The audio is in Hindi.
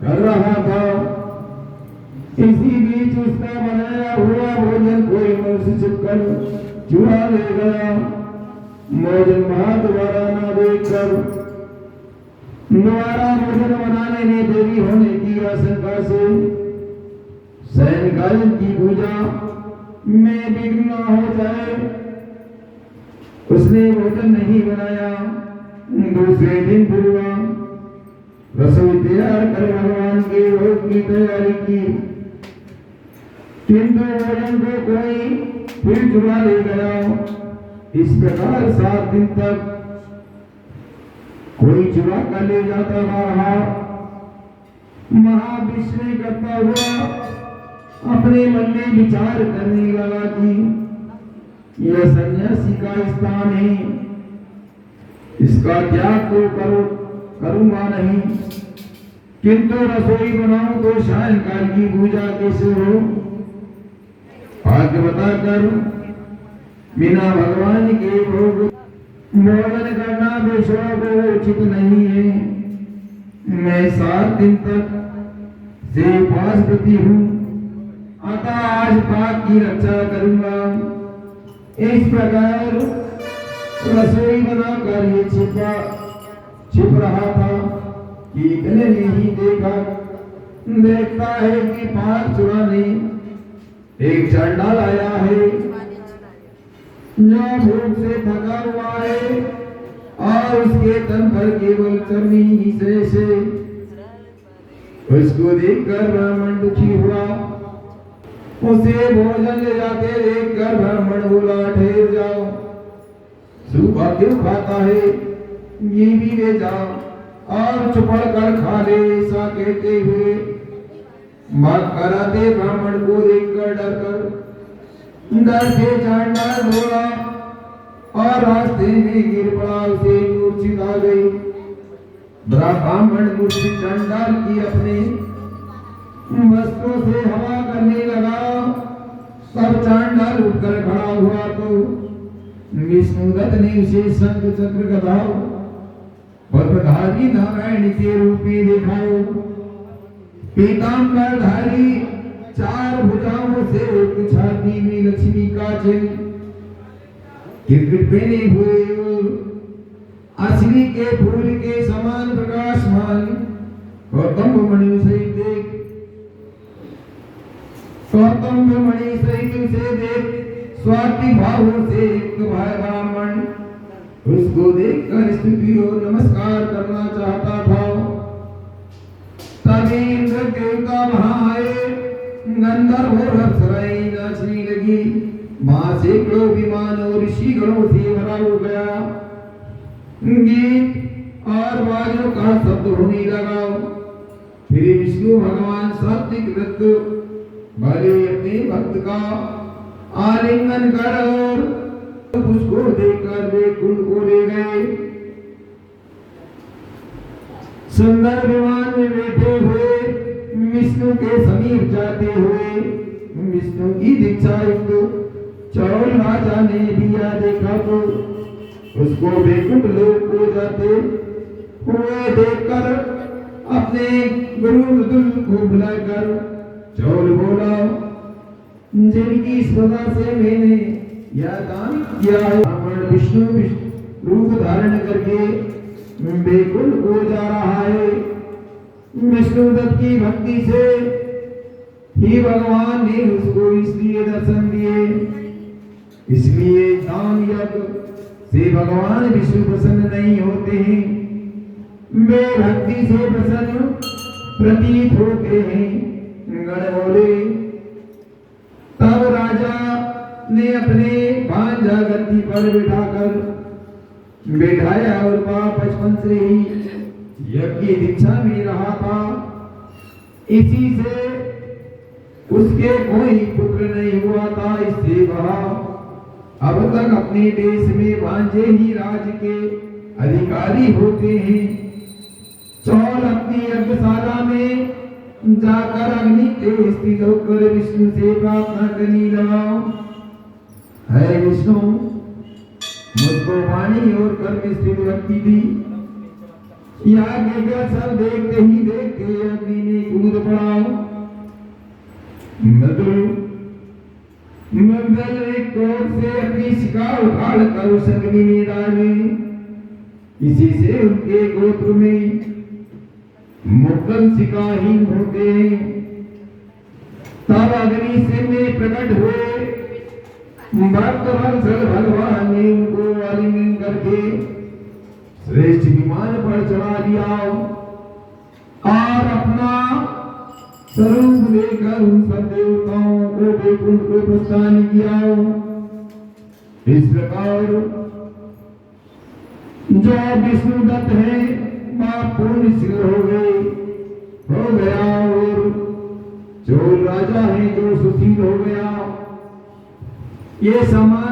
कर रहा था। इसी बीच उसका बनाया हुआ भोजन कोई मनुष्य छिपकर चुरा ले गया। भोजन वहां दोबारा न देखकर दोबारा भोजन बनाने में देरी होने की आशंका से सायंकाल की पूजा में विघ्न न हो जाए उसने भोजन नहीं बनाया। दूसरे दिन पूर्वा रसोई तैयार कर भगवान के भोग की तैयारी की, किंतु भोजन को कोई फिर चुरा ले गया। इस प्रकार 7 दिन तक कोई चुरा कर ले जाता रहा। महाविष्णु करता हुआ अपने मन में विचार करने लगा कि यह सन्यासी का स्थान है, इसका त्याग तो करूंगा नहीं, किंतु रसोई बनाऊं तो सायंकाल की पूजा कैसे हो। भाग्य बताकर बिना भगवान के भोग भोजन करना बेशों को उचित नहीं है। मैं 7 दिन तक से उपवास प्रति हूँ, अतः आज पाक की रक्षा करूंगा। इस प्रकार रसोई बनाकर ये छिप रहा था कि इतने में ही देखता है कि पाक चुराने एक चंडाल आया है, जो भूख से थका हुआ है और उसके तन पर केवल चर्मी ही शेष है। उसको देखकर ब्राह्मण दुखी हुआ। उसे भोजन ले जाते देखकर ब्राह्मण बोला, ठहर जाओ, सूखा क्यों खाता है, ये भी ले जाओ और चुपड़ कर खा ले। ऐसा कहते हुए मार कराते ब्राह्मण को देखकर डर से चांडाल बोला और रास्ते में गिर पड़ा, उसे मूर्छित आ गई। ब्राह्मण मूर्छित चांडाल की अपने वस्त्रों से हवा करने लगा। सब चांडाल उठकर खड़ा हुआ तो विष्णुदत्त ने उसे शंख चक्र गदा पद्मधारी नारायण के रूप में देखा। पीतांबरधारी 4 भुजाओं से एक छाती में लक्ष्मी का चिन्ह, किरकिट पहने हुए असली के फूल के समान प्रकाशमान गौतम मणि सहित उसे देख स्वाति भावों से एक ब्राह्मण उसको देखकर स्तुति और नमस्कार करना चाहता था। तभी इंद्र देवता वहां आए, गंधर्व और अप्सराएं नाचने लगी। वहां सैकड़ों विमान और ऋषिगणों से भरा हो गया। गीत और बाजों का शब्द होने लगा। फिर विष्णु भगवान सात्विक नृत्य वाले अपने भक्त का आलिंगन कर और उसको देखकर वे कुंड को ले गए। सुंदर विमान में बैठे हुए विष्णु के समीप जाते हुए विष्णु की दीक्षा युक्त चौल राजा ने दिया देखा तो उसको वैकुंठ लोक को जाते हुए देखकर अपने गुरु मृदुल को बुलाकर चौल बोला, जिनकी सदा से मैंने यह दान किया है, विष्णु रूप धारण करके वैकुंठ को जा रहा है। विष्णुदत्त की भक्ति से ही भगवान ने उसको इसलिए दर्शन दिए। इसलिए दान यज्ञ से भगवान विष्णु प्रसन्न नहीं होते हैं, वे भक्ति से प्रसन्न प्रतीत होते हैं। गण बोले, तब राजा ने अपने भांजा गद्दी पर बैठाया और वह बचपन से ही यज्ञ की दीक्षा में रहा था। इसी से उसके कोई पुत्र नहीं हुआ था। इससे वह अब तक अपने देश में भांजे ही राज्य के अधिकारी होते हैं। चौल अपनी यज्ञशाला में जाकर अग्नि के स्थित होकर विष्णु से प्रार्थना करने लगा, हे विष्णु, मुझको वाणी और कर्म स्थित भक्ति दी, आगे का सब देखते ही देखते अग्नि में कूद पड़ा। मंगल एक कोप से अपनी शिका उखाड़ कर उस अग्नि में डाली। इसी से उनके गोत्र में मुगल शिकाहीन होते हैं। तब अग्नि से में प्रकट हुए भक्त वत्सल भगवान ने उनको आलिंगन करके श्रेष्ठ विमान पर चढ़ा दिया और अपना स्वरूप लेकर उन सब देवताओं को वैकुंठ को प्रस्थान किया। इस प्रकार जो विष्णुदत्त है वह पूर्णशील हो गया और जो राजा है जो सुशील हो गया। ये समान